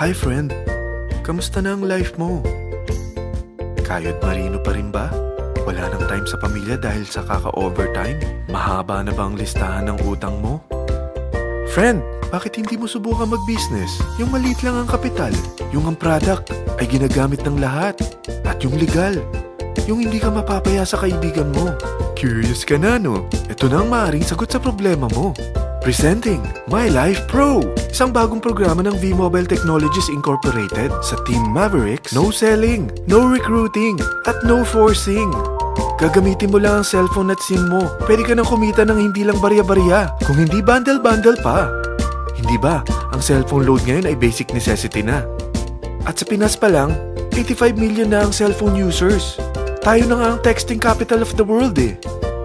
Hi friend, kamusta na ang life mo? Kayod marino pa rin ba? Wala nang time sa pamilya dahil sa kaka-overtime? Mahaba na ba ang listahan ng utang mo? Friend, bakit hindi mo subukan mag-business? Yung maliit lang ang kapital, yung ang product ay ginagamit ng lahat, at yung legal, yung hindi ka mapapaya sa kaibigan mo. Curious ka na, no? Ito na ang maaaring sagot sa problema mo. Presenting My Life Pro, isang bagong programa ng V-Mobile Technologies Incorporated sa Team Mavericks. No selling, no recruiting, at no forcing. Gagamitin mo lang ang cellphone at SIM mo. Pwede ka nang kumita ng hindi lang barya-barya, kung hindi bundle-bundle pa. Hindi ba, ang cellphone load ngayon ay basic necessity na. At sa Pinas pa lang, 85 million na ang cellphone users. Tayo na nga ang texting capital of the world eh.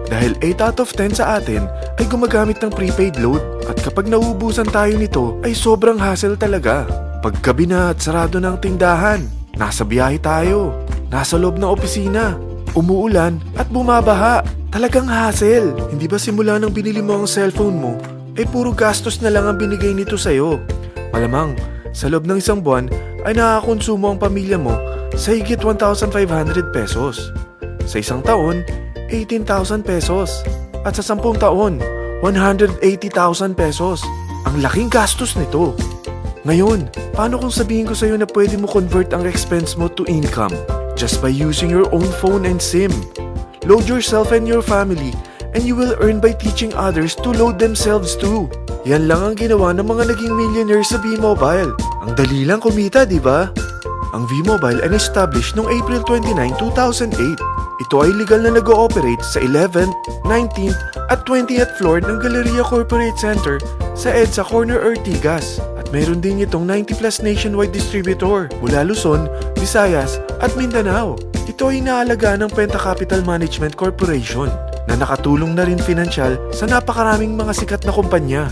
Dahil 8 out of 10 sa atin ay gumagamit ng prepaid load, at kapag nauubusan tayo nito ay sobrang hassle talaga. Paggabi na at sarado ng tindahan, nasa biyahe tayo, nasa loob ng opisina, umuulan at bumabaha. Talagang hassle. Hindi ba simula nang binili mo ang cellphone mo ay puro gastos na lang ang binigay nito sa'yo? Malamang sa loob ng isang buwan ay nakakakonsumo ang pamilya mo sa higit 1,500 pesos. Sa isang taon, 18,000 pesos. At sa 10 taon, 180,000 pesos. Ang laking gastos nito. Ngayon, paano kung sabihin ko sa'yo na pwede mo convert ang expense mo to income just by using your own phone and SIM? Load yourself and your family, and you will earn by teaching others to load themselves too. Yan lang ang ginawa ng mga naging millionaires sa V-Mobile. Ang dali lang kumita, di ba? Ang V-Mobile ay established noong April 29, 2008. Ito ay legal na nag-ooperate sa 11th, 19th at 20th floor ng Galleria Corporate Center sa EDSA Corner Ortigas. At mayroon din itong 90 plus nationwide distributor mula Luzon, Visayas at Mindanao. Ito ay inaalagaan ng Penta Capital Management Corporation na nakatulong na rin pinansyal sa napakaraming mga sikat na kumpanya.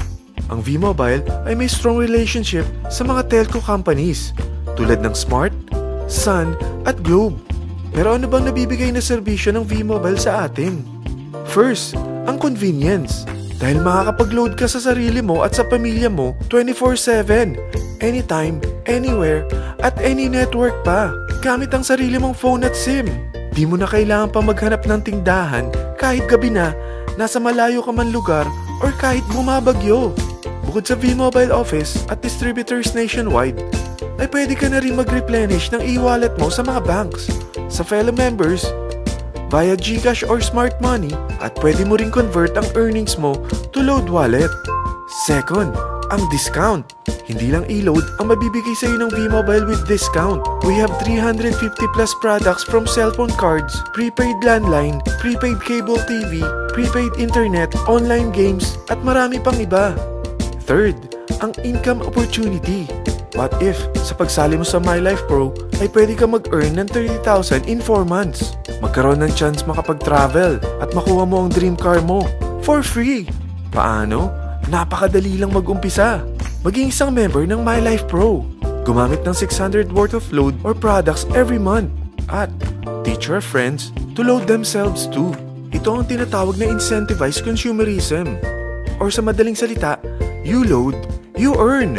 Ang V-Mobile ay may strong relationship sa mga telco companies tulad ng Smart, Sun at Globe. Pero ano bang nabibigay na serbisyo ng V-Mobile sa atin? First, ang convenience. Dahil makakapag-load ka sa sarili mo at sa pamilya mo 24/7, anytime, anywhere, at any network pa. Gamit ang sarili mong phone at SIM. Di mo na kailangan pa maghanap ng tindahan kahit gabi na, nasa malayo ka man lugar, or kahit bumabagyo. Bukod sa V-Mobile office at distributors nationwide, ay pwede ka na rin mag-replenish ng e-wallet mo sa mga banks, sa fellow members, via GCash or Smart Money, at pwede mo rin convert ang earnings mo to load wallet. Second, ang discount. Hindi lang e-load ang mabibigay sa iyo ng V-Mobile with discount. We have 350 plus products from cellphone cards, prepaid landline, prepaid cable TV, prepaid internet, online games, at marami pang iba. Third, ang income opportunity. What if, sa pagsali mo sa My Life Pro, ay pwede ka mag-earn ng 30,000 in 4 months? Magkaroon ng chance makapag-travel at makuha mo ang dream car mo for free. Paano? Napakadali lang mag-umpisa. Maging isang member ng My Life Pro. Gumamit ng 600 worth of load or products every month. At teach your friends to load themselves too. Ito ang tinatawag na incentivized consumerism. Or sa madaling salita, you load, you earn.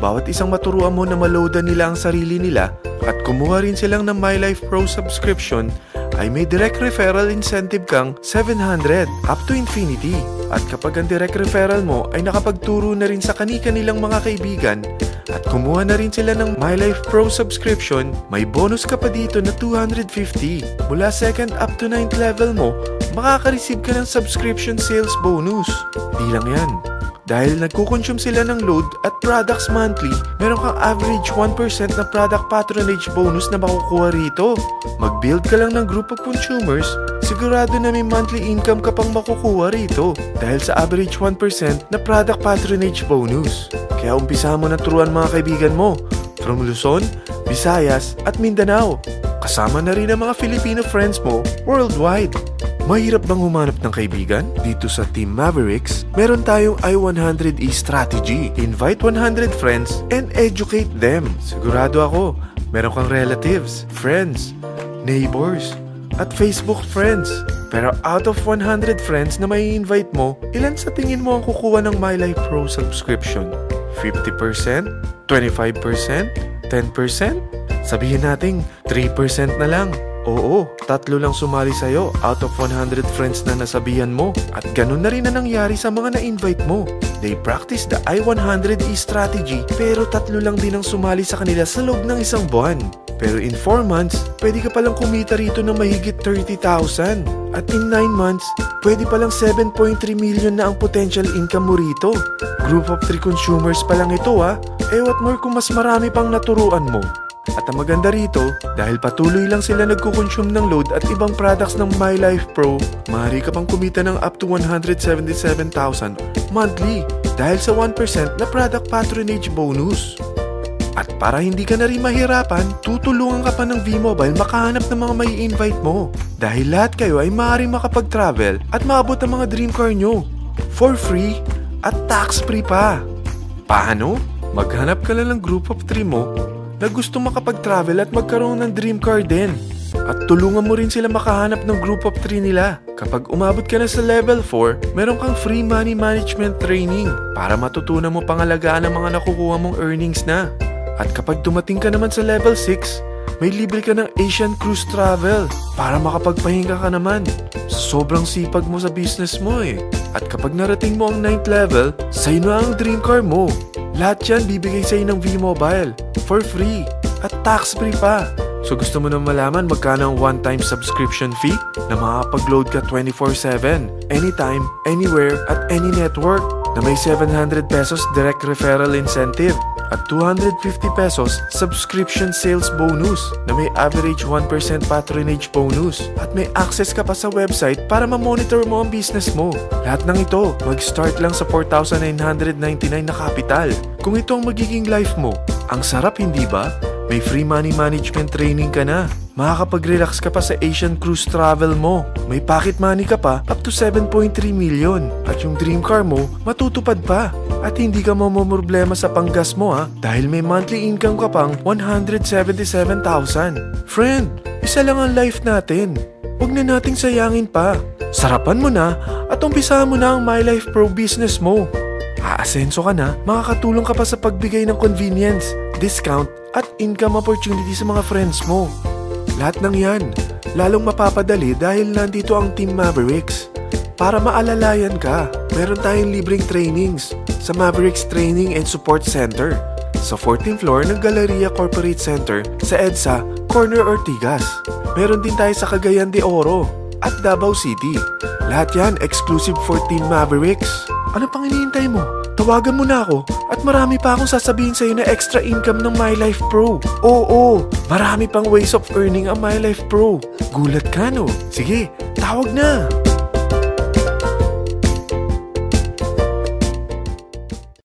Bawat isang maturuan mo na maloadan nila ang sarili nila at kumuha rin silang ng My Life Pro subscription, ay may direct referral incentive kang 700 up to infinity. At kapag ang direct referral mo ay nakapagturo na rin sa kani-kanilang mga kaibigan at kumuha na rin sila ng My Life Pro subscription, may bonus ka pa dito na 250. Mula 2nd up to 9th level mo, makaka-receive ka ng subscription sales bonus. Di lang yan. Dahil nagkukonsume sila ng load at products monthly, meron kang average 1% na product patronage bonus na makukuha rito. Mag-build ka lang ng group of consumers, sigurado na may monthly income ka pang makukuha rito dahil sa average 1% na product patronage bonus. Kaya umpisa mo na turuan mga kaibigan mo from Luzon, Visayas at Mindanao. Kasama na rin ang mga Filipino friends mo worldwide. Mahirap bang humanap ng kaibigan? Dito sa Team Mavericks, meron tayong I100E strategy. Invite 100 friends and educate them. Sigurado ako, meron kang relatives, friends, neighbors, at Facebook friends. Pero out of 100 friends na may invite mo, ilan sa tingin mo ang kukuha ng My Life Pro subscription? 50%? 25%? 10%? Sabihin natin 3% na lang. Oo, 3 lang sumali sa'yo out of 100 friends na nasabihan mo. At ganun na rin na nangyari sa mga na-invite mo. They practice the I-100E strategy pero 3 lang din ang sumali sa kanila sa loob ng 1 buwan. Pero in 4 months, pwede ka palang kumita rito ng mahigit 30,000. At in 9 months, pwede palang 7.3 million na ang potential income mo rito. Group of 3 consumers pa lang ito what more kung mas marami pang naturuan mo. At ang maganda rito, dahil patuloy lang sila nagkukonsume ng load at ibang products ng MyLife Pro, maaari ka pang kumita ng up to 177,000 monthly dahil sa 1% na product patronage bonus. At para hindi ka na rin mahirapan, tutulungan ka pa ng V-Mobile makahanap ng mga may invite mo. Dahil lahat kayo ay maaaring makapag-travel at maabot ang mga dream car nyo for free at tax-free pa. Paano? Maghanap ka lang ng group of 3 mo na gusto makapag-travel at magkaroon ng dream car din. At tulungan mo rin sila makahanap ng group of 3 nila. Kapag umabot ka na sa level 4, meron kang free money management training para matutunan mo pangalagaan ang mga nakukuha mong earnings na. At kapag dumating ka naman sa level 6, may libre ka ng Asian Cruise Travel para makapagpahinga ka naman. Sobrang sipag mo sa business mo At kapag narating mo ang 9th level, sa'yo na ang dream car mo. Lahat yan bibigay sa'yo ng V-Mobile for free at tax-free pa. So gusto mo na malaman magkano ang one-time subscription fee na makakapag-load ka 24/7, anytime, anywhere, at any network na may 700 pesos direct referral incentive at 250 pesos subscription sales bonus na may average 1% patronage bonus at may access ka pa sa website para ma-monitor mo ang business mo. Lahat ng ito, mag-start lang sa 4,999 na capital. Kung ito ang magiging life mo, ang sarap hindi ba? May free money management training ka na. Makakapag-relax ka pa sa Asian Cruise Travel mo. May pocket money ka pa up to 7.3 million. At yung dream car mo, matutupad pa. At hindi ka mamomroblema sa panggas mo dahil may monthly income ka pang 177,000. Friend, isa lang ang life natin. Huwag na nating sayangin pa. Sarapan mo na at umpisahan mo na ang MyLife Pro business mo. Aasenso ka na, makakatulong ka pa sa pagbigay ng convenience, discount, at income opportunity sa mga friends mo. Lahat ng yan, lalong mapapadali dahil nandito ang Team Mavericks. Para maalalayan ka, meron tayong libreng trainings sa Mavericks Training and Support Center sa 14th floor ng Galleria Corporate Center sa EDSA, Corner Ortigas. Meron din tayo sa Cagayan de Oro at Davao City. Lahat yan exclusive for Team Mavericks. Ano pang hinihintay mo? Tawagan mo na ako at marami pa akong sasabihin sa'yo na extra income ng MyLife Pro. Oo, marami pang ways of earning ang MyLife Pro. Gulat ka no? Sige, tawag na!